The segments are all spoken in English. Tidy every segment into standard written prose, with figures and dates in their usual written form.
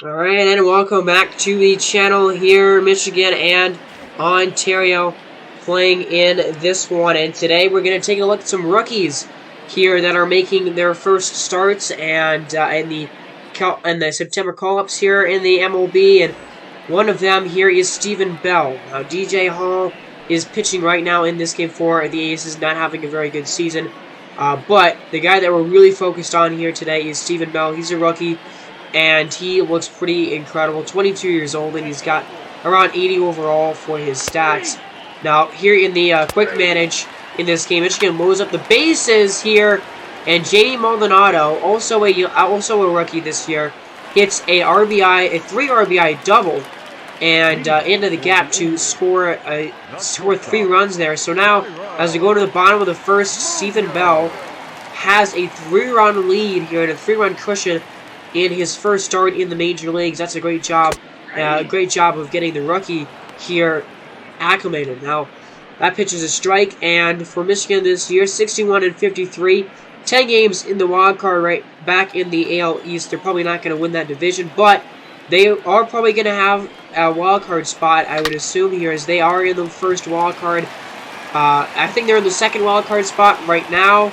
Alright, and welcome back to the channel here, Michigan and Ontario playing in this one. And today we're going to take a look at some rookies here that are making their first starts and in the September call-ups here in the MLB. And one of them here is Stephen Bell. Now, DJ Hall is pitching right now in this game for the Aces, not having a very good season. But the guy that we're really focused on here today is Stephen Bell. He's a rookie. And he looks pretty incredible. 22 years old, and he's got around 80 overall for his stats. Now, here in the quick manage in this game, Michigan loads up the bases here, and J.D. Maldonado, also a rookie this year, hits a 3 RBI double, and into the gap to score 3 runs there. So now, as we go to the bottom of the first, Stephen Bell has a 3-run lead here and a 3-run cushion in his first start in the major leagues. That's a great job. Great job of getting the rookie here acclimated. Now, that pitch is a strike, and for Michigan this year, 61-53, 10 games in the wild card right back in the AL East. They're probably not going to win that division, but they are probably going to have a wild card spot, I would assume here, as they are in the first wild card. I think they're in the second wild card spot right now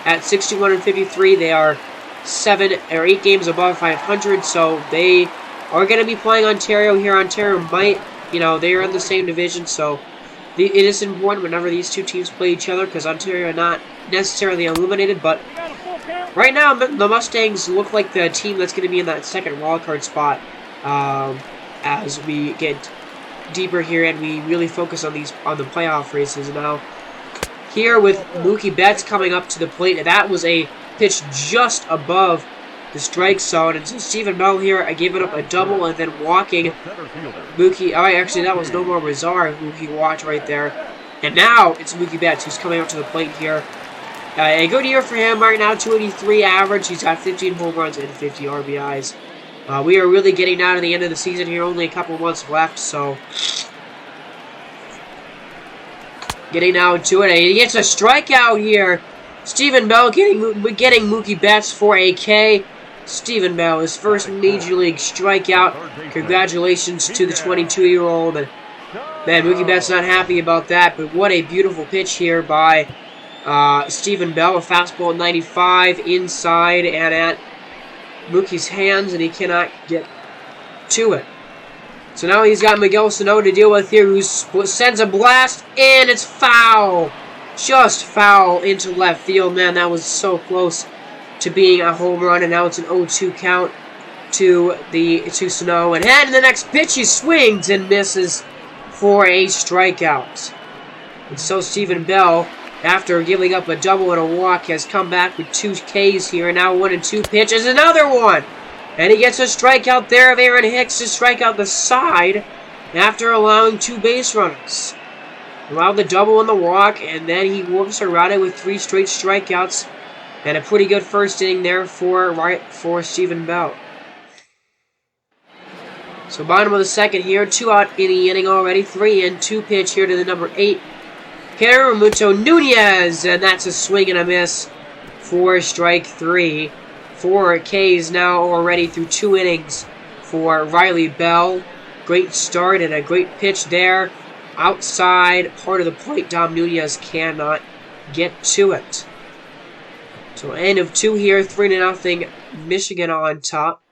at 61-53. They are 7 or 8 games above 500, so they are going to be playing Ontario here. Ontario might, they are in the same division, so it is important whenever these two teams play each other, because Ontario are not necessarily eliminated. But right now, the Mustangs look like the team that's going to be in that second wildcard spot as we get deeper here and we really focus on the playoff races. Now, here with Mookie Betts coming up to the plate, that was a pitch just above the strike zone, and so Stephen Bell here giving up a double and then walking Mookie. Actually, that was Nomar Mazar who he walked right there, and now it's Mookie Betts who's coming up to the plate here. A good year for him right now, 283 average. He's got 15 home runs and 50 RBIs. We are really getting down to the end of the season here, only a couple months left, so getting down to it. He gets a strikeout here. Stephen Bell getting Mookie Betts for a K. Stephen Bell, his first major league strikeout. Congratulations to the 22-year-old. Man, Mookie Betts not happy about that, but what a beautiful pitch here by Stephen Bell. A fastball at 95 inside and at Mookie's hands, and he cannot get to it. So now he's got Miguel Sano to deal with here, who sends a blast, and it's foul. Just foul into left field. Man, that was so close to being a home run, and now it's an 0-2 count to Sano. And the next pitch, he swings and misses for a strikeout. And so Stephen Bell, after giving up a double and a walk, has come back with 2 Ks here, and now 1-2 pitches, another one. And he gets a strikeout there of Aaron Hicks to strike out the side after allowing 2 base runners. Allowed the double and the walk, and then he works around it with 3 straight strikeouts, and a pretty good first inning there for Stephen Bell. So bottom of the second here, 2 out in the inning already, 3-2 pitch here to the number 8 hitter, Ramuto Nunez, and that's a swing and a miss for strike 3. 4 Ks now already through 2 innings for Riley Bell. Great start and a great pitch there. Outside part of the plate, Dom Nunez cannot get to it. So end of 2 here, 3-0, Michigan on top.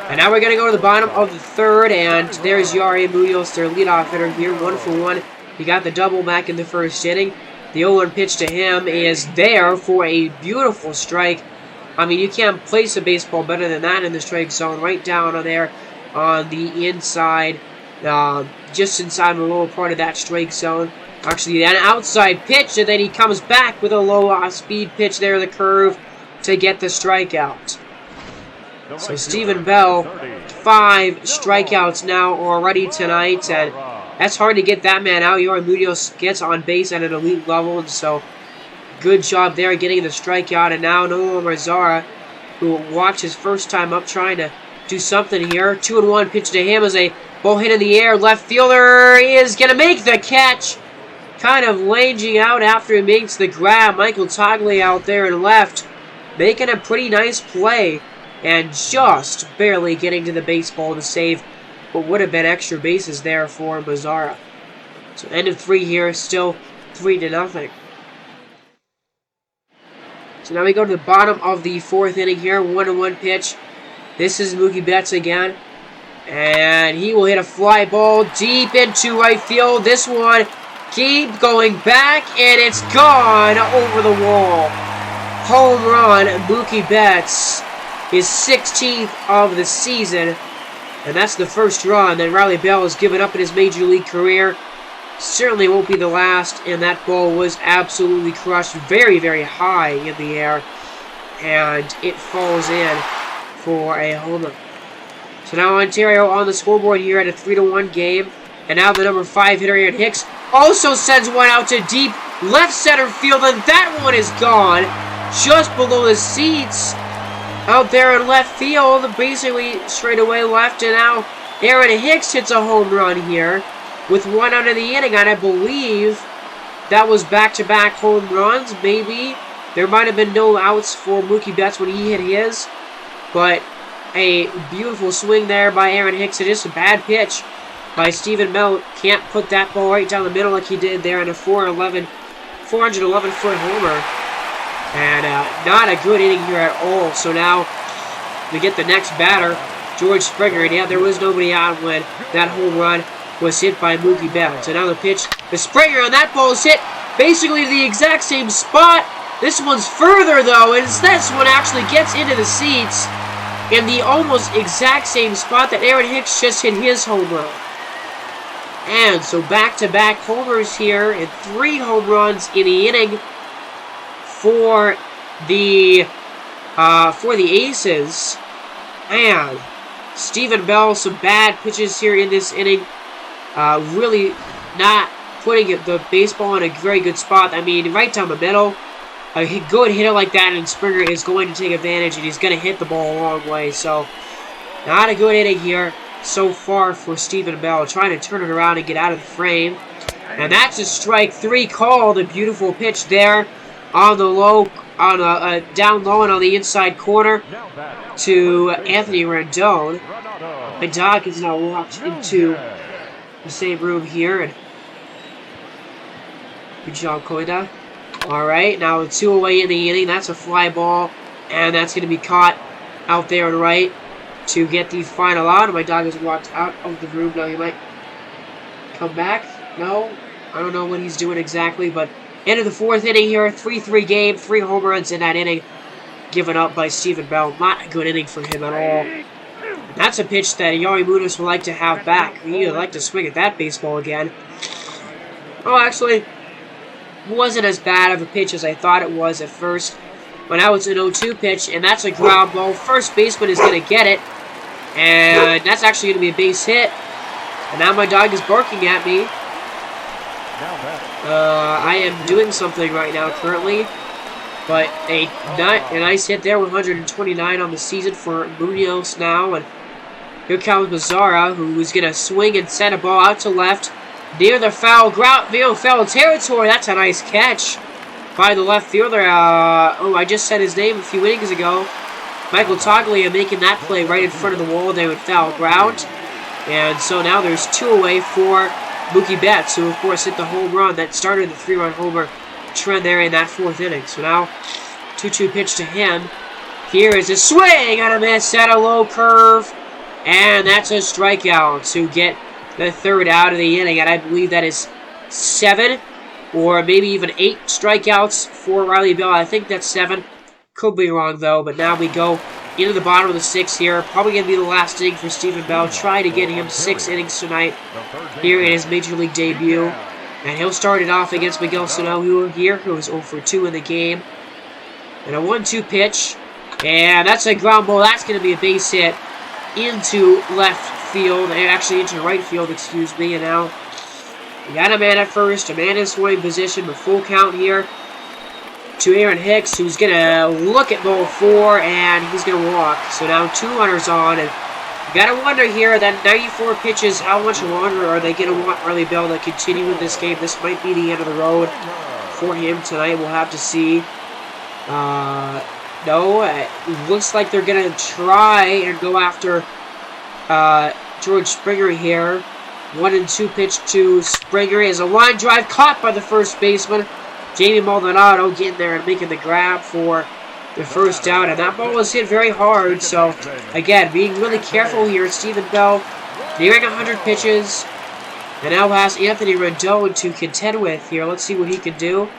And now we're going to go to the bottom of the third, and there's Yari Munoz, their leadoff hitter here, 1 for 1. He got the double back in the first inning. The 0-1 pitch to him is there for a beautiful strike. I mean, you can't place a baseball better than that in the strike zone, right down on there on the inside. Just inside the lower part of that strike zone. Actually, an outside pitch, and then he comes back with a low speed pitch there, the curve, to get the strikeout. So Stephen Bell, 5 strikeouts now already tonight, and that's hard to get that man out. Yoran Munoz gets on base at an elite level, and so good job there getting the strikeout. And now Noah Marzara, who walked his first time up, trying to do something here. 2-1 pitch to him as a ball hit in the air. Left fielder is going to make the catch. Kind of lunging out after he makes the grab. Michael Togley out there in left, making a pretty nice play and just barely getting to the baseball to save what would have been extra bases there for Mazara. So end of 3 here, still 3-0. So now we go to the bottom of the 4th inning here, 1-1 pitch. This is Mookie Betts again. And he will hit a fly ball deep into right field. This one keep going back, and it's gone over the wall. Home run, Mookie Betts, his 16th of the season. And that's the first run that Riley Bell has given up in his Major League career. Certainly won't be the last, and that ball was absolutely crushed very, very high in the air, and it falls in for a home run. So now Ontario on the scoreboard here at a 3-1 game, and now the number 5 hitter, Darren Hicks, also sends one out to deep left center field, and that one is gone just below the seats out there in left field, basically straight away left, and now Darren Hicks hits a home run here with 1 out of the inning, and I believe that was back-to-back home runs, maybe. There might have been no outs for Mookie Betts when he hit his, but a beautiful swing there by Darren Hicks. It is a bad pitch by Stephen Bell. Can't put that ball right down the middle like he did there in a 411-foot homer. And not a good inning here at all. So now we get the next batter, George Springer. And yeah, there was nobody out when that home run was hit by Mookie Betts. So now the pitch to Springer, and that ball is hit basically to the exact same spot. This one's further, though, and this one actually gets into the seats in the almost exact same spot that Darren Hicks just hit his home run. And so back-to-back homers here and 3 home runs in the inning for the Aces. And Stephen Bell, some bad pitches here in this inning. Really not putting the baseball in a very good spot. I mean, right down the middle. A good hitter like that, and Springer is going to take advantage, and he's going to hit the ball a long way. So, not a good inning here so far for Stephen Bell, trying to turn it around and get out of the frame. And that's a strike 3 call. The beautiful pitch there on the low, down low and on the inside corner to Anthony Rendon. My dog is now walked into the same room here, and good job, Koida. Alright, now a 2 away in the inning. That's a fly ball, and that's going to be caught out there and right to get the final out. My dog has walked out of the room. Now he might come back. No, I don't know what he's doing exactly, but end of the 4th inning here. 3-3 game, 3 home runs in that inning given up by Stephen Bell. Not a good inning for him at all. That's a pitch that Yari Munoz would like to have back. He would like to swing at that baseball again. Oh, actually, wasn't as bad of a pitch as I thought it was at first. But now it's an 0-2 pitch, and that's a ground ball. First baseman is going to get it, and that's actually going to be a base hit. And now my dog is barking at me. I am doing something right now currently. But a nice hit there, 129 on the season for Munoz now. And here comes Mazara, who is going to swing and send a ball out to left. Near the foul territory. That's a nice catch by the left fielder. I just said his name a few innings ago. Michael Toglia making that play right in front of the wall there with foul ground. And so now there's 2 away for Mookie Betts, who of course hit the home run that started the 3-run homer trend there in that 4th inning. So now 2-2 pitch to him. Here is a swing and a miss at a low curve. And that's a strikeout to get the 3rd out of the inning, and I believe that is 7 or maybe even 8 strikeouts for Riley Bell. I think that's 7. Could be wrong, though, but now we go into the bottom of the 6th here. Probably going to be the last inning for Stephen Bell. Try to get him 6 innings tonight here in his Major League debut. And he'll start it off against Miguel Sano here, who is 0 for 2 in the game. And a 1-2 pitch, and that's a ground ball. That's going to be a base hit into left field, actually into right field, excuse me, and now we got a man at first, a man in scoring position, with full count here to Darren Hicks, who's going to look at ball 4, and he's going to walk. So now 2 runners on, and you got to wonder here, that 94 pitches, how much longer are they going to want Riley Bell to continue in this game? This might be the end of the road for him tonight. We'll have to see. No, it looks like they're going to try and go after George Springer here. 1-2 pitch to Springer is a line drive caught by the first baseman. Jamie Maldonado getting there and making the grab for the first down. And that ball was hit very hard. So, again, being really careful here. Stephen Bell nearing 100 pitches. And now has Anthony Rendon to contend with here. Let's see what he can do.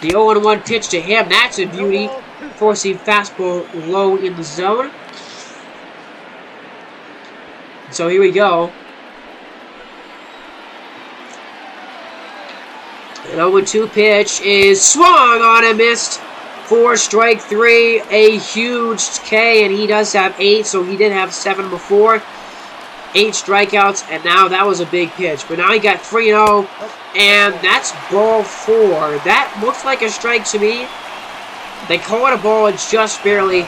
The 0-1 pitch to him. That's a beauty. Forcing fastball low in the zone. So here we go. An 0-2 pitch is swung on and missed for strike 3. A huge K, and he does have 8, so he did have 7 before. 8 strikeouts, and now that was a big pitch. But now he got 3-0, and that's ball 4. That looks like a strike to me. They call it a ball, it's just barely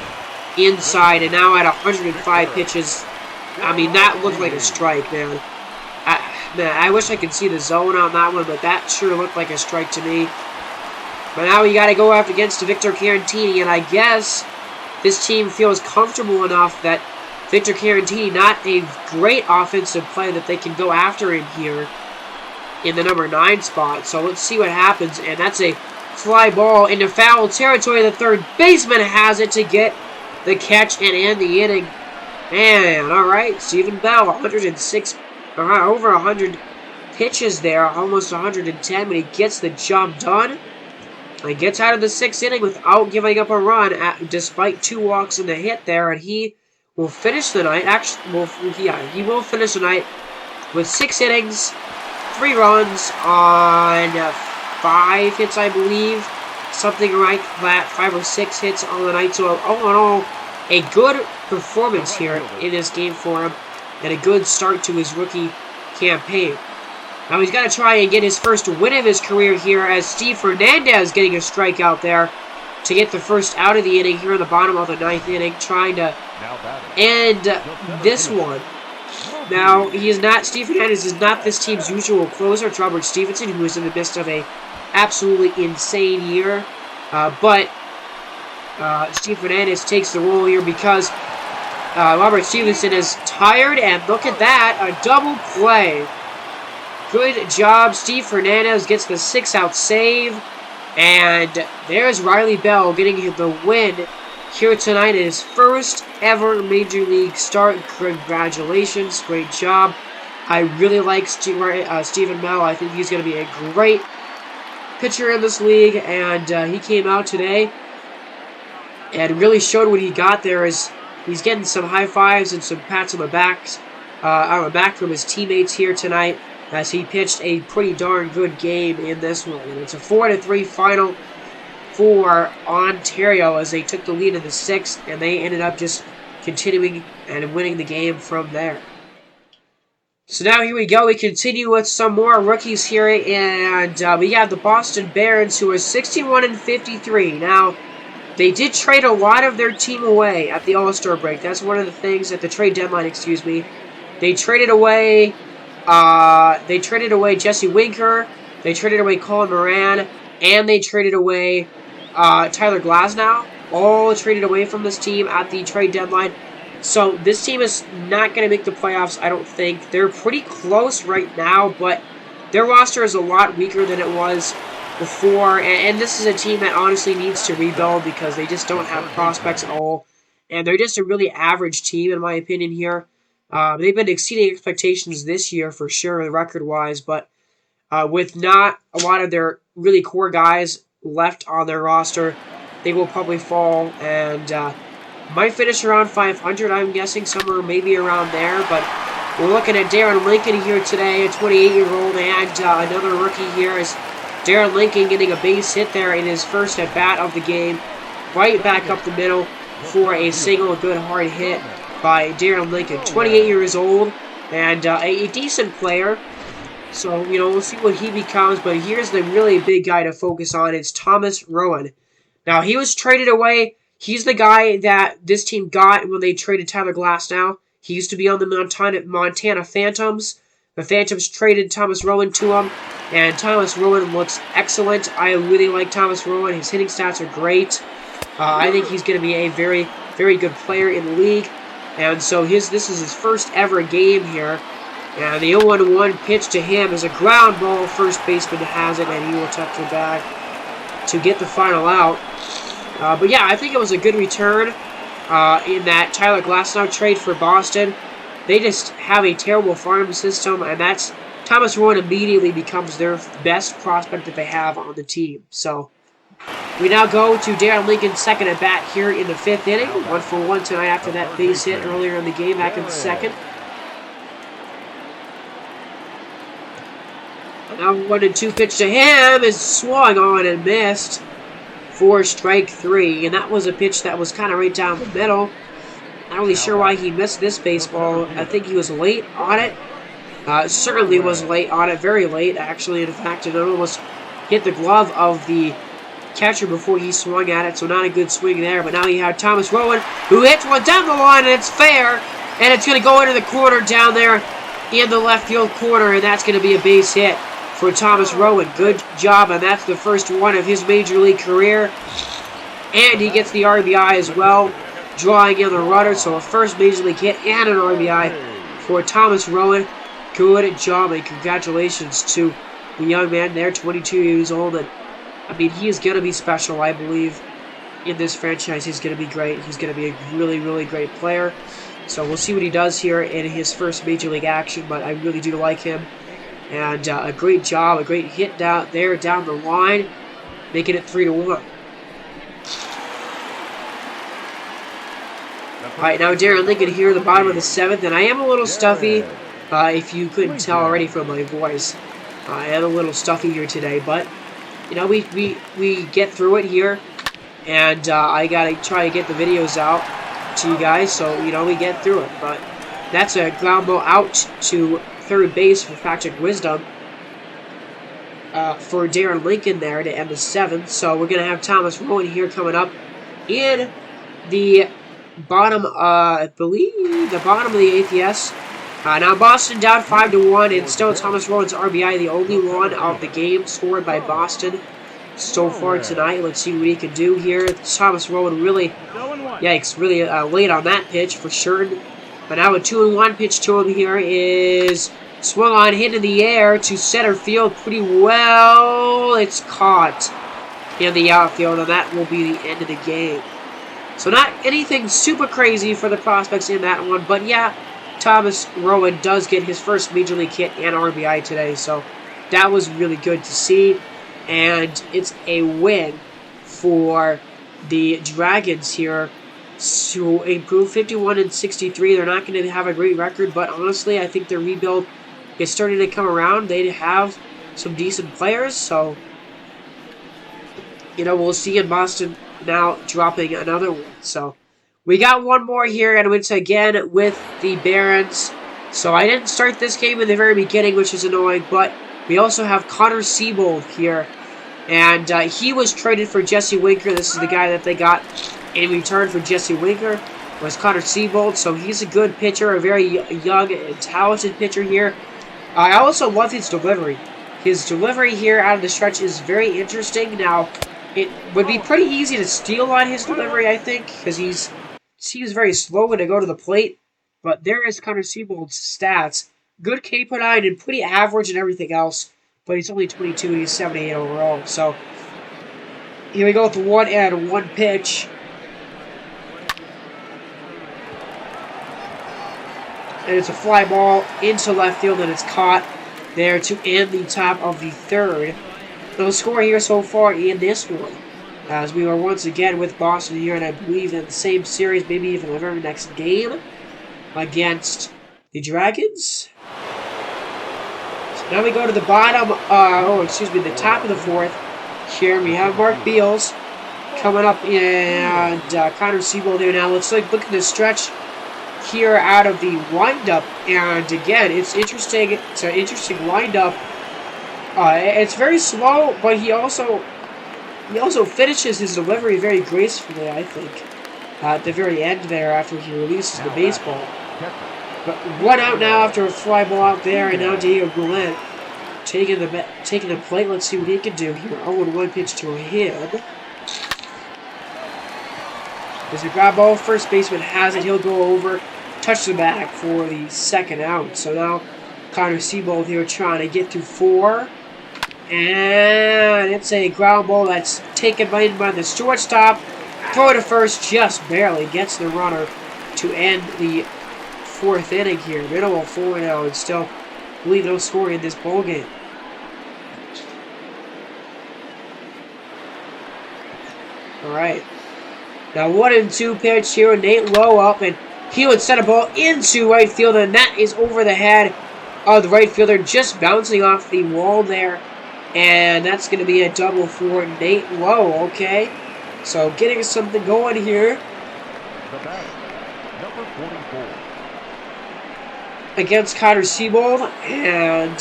inside, and now at 105 pitches, I mean, that looked like a strike, man. I wish I could see the zone on that one, but that sure looked like a strike to me. But now we got to go up against Victor Carantini, and I guess this team feels comfortable enough that Victor Carantini, not a great offensive play, that they can go after him here in the number 9 spot. So let's see what happens, and that's a fly ball into foul territory. The third baseman has it to get the catch and end the inning. Man, all right, Stephen Bell, 106, over 100 pitches there, almost 110, but he gets the job done. He gets out of the 6th inning without giving up a run, despite 2 walks and a hit there, and he will finish the night. Actually, he will finish the night with 6 innings, 3 runs on 5 hits, I believe, something like that, 5 or 6 hits on the night. So all in all, a good performance here in this game for him, and a good start to his rookie campaign. Now he's got to try and get his first win of his career here, as Steve Fernandez getting a strikeout there to get the first out of the inning here in the bottom of the 9th inning, trying to end this one. Now, Steve Fernandez is not this team's usual closer. It's Robert Stevenson, who is in the midst of a absolutely insane year. But Steve Fernandez takes the role here because Robert Stevenson is tired, and look at that, a double play. Good job. Steve Fernandez gets the 6-out save, and there's Riley Bell getting the win here tonight in his first ever Major League start. Congratulations. Great job. I really like Stephen Bell. I think he's going to be a great pitcher in this league, and he came out today and really showed what he got there. He's getting some high fives and some pats on the back from his teammates here tonight, as he pitched a pretty darn good game in this one. And it's a 4-3 final for Ontario, as they took the lead in the 6th, and they ended up just continuing and winning the game from there. So now here we go. We continue with some more rookies here, and we have the Boston Barons, who are 61-53. Now, they did trade a lot of their team away at the All-Star break. That's one of the things at the trade deadline, excuse me. They traded away Jesse Winker, they traded away Colin Moran, and they traded away Tyler Glasnow. All traded away from this team at the trade deadline. So this team is not going to make the playoffs, I don't think. They're pretty close right now, but their roster is a lot weaker than it was before. And this is a team that honestly needs to rebuild, because they just don't have prospects at all. And they're just a really average team, in my opinion, here. They've been exceeding expectations this year for sure, record-wise, but with not a lot of their really core guys left on their roster, they will probably fall and might finish around 500, I'm guessing, somewhere maybe around there. But we're looking at Darren Lincoln here today, a 28-year-old, and another rookie here is Darren Lincoln getting a base hit there in his first at-bat of the game, right back up the middle for a single, good hard hit by Darren Lincoln, 28 years old, and a decent player. So, we'll see what he becomes, but here's the really big guy to focus on. It's Thomas Rowan. Now, he was traded away. He's the guy that this team got when they traded Tyler Glasnow. He used to be on the Montana Phantoms. The Phantoms traded Thomas Rowan to him, and Thomas Rowan looks excellent. I really like Thomas Rowan. His hitting stats are great. I think he's going to be a very, very good player in the league. And so this is his first ever game here. And the 0-1 pitch to him is a ground ball. First baseman has it, and he will touch it back to get the final out. But yeah, I think it was a good return in that Tyler Glasnow trade for Boston. They just have a terrible farm system, and that's Thomas Rowan immediately becomes their best prospect that they have on the team. So we now go to Darren Lincoln, second at bat here in the 5th inning. 1-for-1 tonight after that base hit earlier in the game back in the 2nd. Now 1-2 pitch to him is swung on and missed for strike 3. And that was a pitch that was kind of right down the middle. Not really sure why he missed this baseball. I think he was late on it. Certainly was late on it, very late actually. In fact, it almost hit the glove of the catcher before he swung at it, so not a good swing there. But now you have Thomas Rowan, who hits one down the line, and it's fair. And it's going to go into the corner down there in the left field corner, and that's going to be a base hit for Thomas Rowan. Good job, and that's the first one of his major league career. And he gets the RBI as well, drawing in the runner. So a first major league hit and an RBI for Thomas Rowan. Good job, and congratulations to the young man there, 22 years old. And I mean, he is going to be special, I believe, in this franchise. He's going to be great. He's going to be a really, really great player. So we'll see what he does here in his first major league action, but I really do like him. And a great job, a great hit down there down the line, making it 3-1. Alright, now Darren Lincoln here at the bottom of the 7th, and I am a little stuffy, if you couldn't tell already from my voice. I am a little stuffy here today, but you know, we get through it here, and I gotta try to get the videos out to you guys, so you know we get through it. But that's a ground ball out to third base for Patrick Wisdom for Darren Lincoln there to end the 7th. So we're gonna have Thomas Rowan here coming up in the bottom, I believe the bottom of the 8th. Yes. Now Boston down 5-1, and still Thomas Rowan's RBI, the only one of the game scored by Boston so far tonight. Let's see what he can do here. Thomas Rowan really, yikes, really late on that pitch for sure. But now a 2-1 pitch to him here is swung on, hit in the air to center field pretty well. It's caught in the outfield, and that will be the end of the game. So not anything super crazy for the prospects in that one, but yeah, Thomas Rowan does get his first major league hit and RBI today, so that was really good to see. And it's a win for the Dragons here to improve 51-63. They're not going to have a great record, but honestly, I think their rebuild is starting to come around. They have some decent players, so you know, we'll see in Boston now dropping another one. So we got one more here, and it's again with the Barons. So I didn't start this game in the very beginning, which is annoying, but we also have Conner Seabold here. And he was traded for Jesse Winker. This is the guy that they got in return for Jesse Winker, was Conner Seabold. So he's a good pitcher, a very young and talented pitcher here. I also love his delivery. His delivery here out of the stretch is very interesting. Now, it would be pretty easy to steal on his delivery, I think, because he seems very slow to go to the plate. But there is Conner Seabold's stats. Good K/9 and pretty average and everything else. But he's only 22 and he's 78 overall. So here we go with the 1-1 pitch. And it's a fly ball into left field, and it's caught there to end the top of the 3rd. No score here so far in this one, as we are once again with Boston here, and I believe in the same series, maybe even the very next game against the Dragons. So now we go to the bottom, the top of the 4th. Here we have Mark Beals coming up, and Conner Seabold here now. Let's look at the stretch here out of the windup, and again, it's interesting. It's an interesting windup. It's very slow, but he also finishes his delivery very gracefully, I think, at the very end there after he releases the baseball. But one out now after a fly ball out there, and now Diego Goulet taking the plate. Let's see what he can do here. 0-1 pitch to him. There's a grab ball. First baseman has it. He'll go over, touch the bag for the second out. So now Conner Seabold here trying to get through 4. And it's a ground ball that's taken by the shortstop. Throw it to first, just barely gets the runner to end the 4th inning here. Middle of 4 now, and still leave no score in this ball game. All right. Now 1-2 pitch here. Nate Lowe up, and he would send a ball into right field, and that is over the head of the right fielder, just bouncing off the wall there. And that's going to be a double for Nate Lowe, okay? So getting something going here. The batter, number 44. Against Conner Seabold, and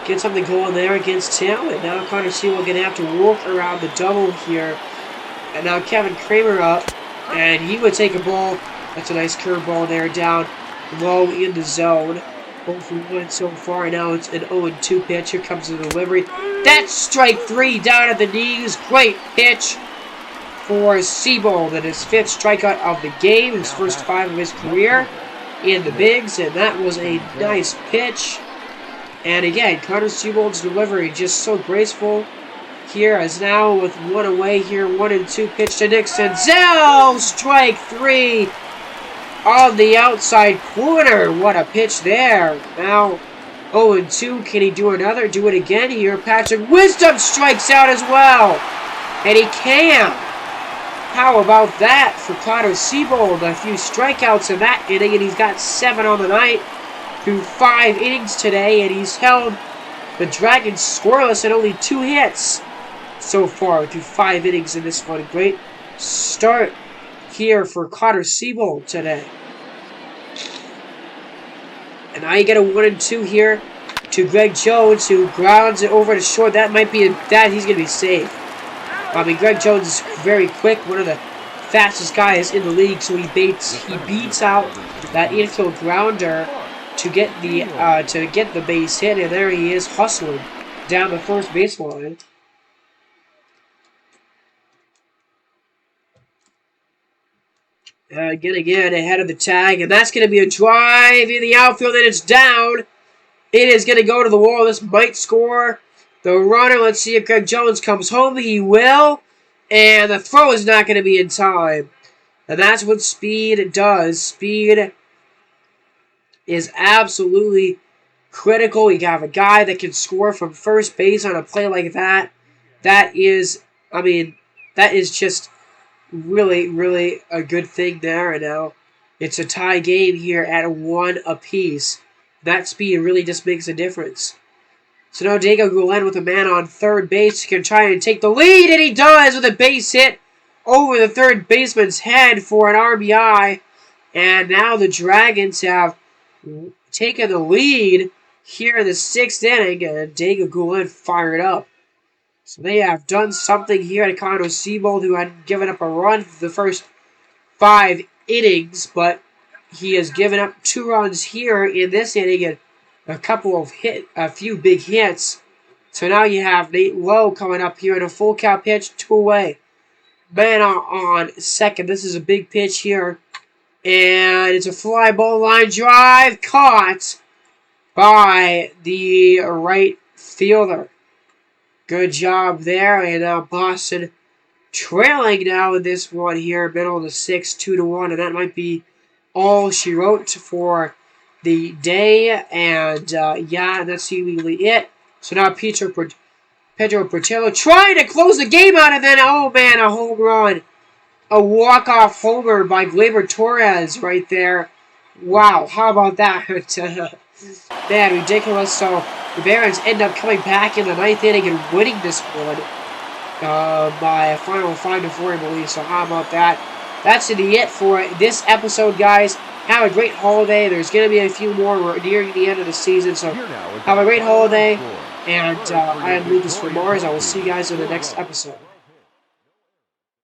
get something going there against him. And now Conner Seabold going to have to work around the double here. And now Kevin Kramer up, and he would take a ball. That's a nice curveball there, down low in the zone. 0-for-1 so far. Now it's an 0-2 pitch. Here comes the delivery. That's strike 3 down at the knees. Great pitch for Seabold, and his 5th strikeout of the game. His first 5 of his career in the bigs, and that was a nice pitch. And again, Conner Seabold's delivery just so graceful here, as now with 1 away here. 1-2 pitch to Nick Senzel. Strike 3. On the outside corner. What a pitch there. Now 0-2. Can he do another? Do it again here. Patrick Wisdom strikes out as well. And he can. How about that for Conner Seabold? A few strikeouts in that inning, and he's got 7 on the night through 5 innings today, and he's held the Dragons scoreless at only 2 hits so far through 5 innings in this one. Great start here for Conner Seabold today. And now you get a 1-2 here to Greg Jones, who grounds it over to short. That might be that he's going to be safe. I mean, Greg Jones is very quick, one of the fastest guys in the league, so he beats out that infield grounder to get the base hit, and there he is hustling down the first baseline. Again, ahead of the tag, and that's going to be a drive in the outfield, and it's down. It is going to go to the wall. This might score the runner. Let's see if Greg Jones comes home. He will, and the throw is not going to be in time. And that's what speed does. Speed is absolutely critical. You have a guy that can score from first base on a play like that. That is just really, really a good thing there. And now it's a tie game here at 1 apiece. That speed really just makes a difference. So now Diego Guillen with a man on third base can try and take the lead, and he does with a base hit over the third baseman's head for an RBI. And now the Dragons have taken the lead here in the 6th inning, and Diego Guillen fired up. So they have done something here to Conner Seabold, who had given up a run for the first 5 innings, but he has given up 2 runs here in this inning and a few big hits. So now you have Nate Lowe coming up here in a full count pitch, 2 away. Man on second. This is a big pitch here, and it's a fly ball line drive caught by the right fielder. Good job there, and now Boston trailing now in this one here, middle of the 6th, 2-1, and that might be all she wrote for the day, and yeah, that's seemingly it. So now Pedro Portillo trying to close the game out, and then, oh man, a home run. A walk-off homer by Gleyber Torres right there. Wow, how about that? Man, ridiculous. So the Barons end up coming back in the 9th inning and winning this one by a final 5-4, I believe. So how about that? That's it for this episode, guys. Have a great holiday. There's going to be a few more nearing the end of the season. So have a great holiday. And I am Lucas from Mars. I will see you guys in the next episode.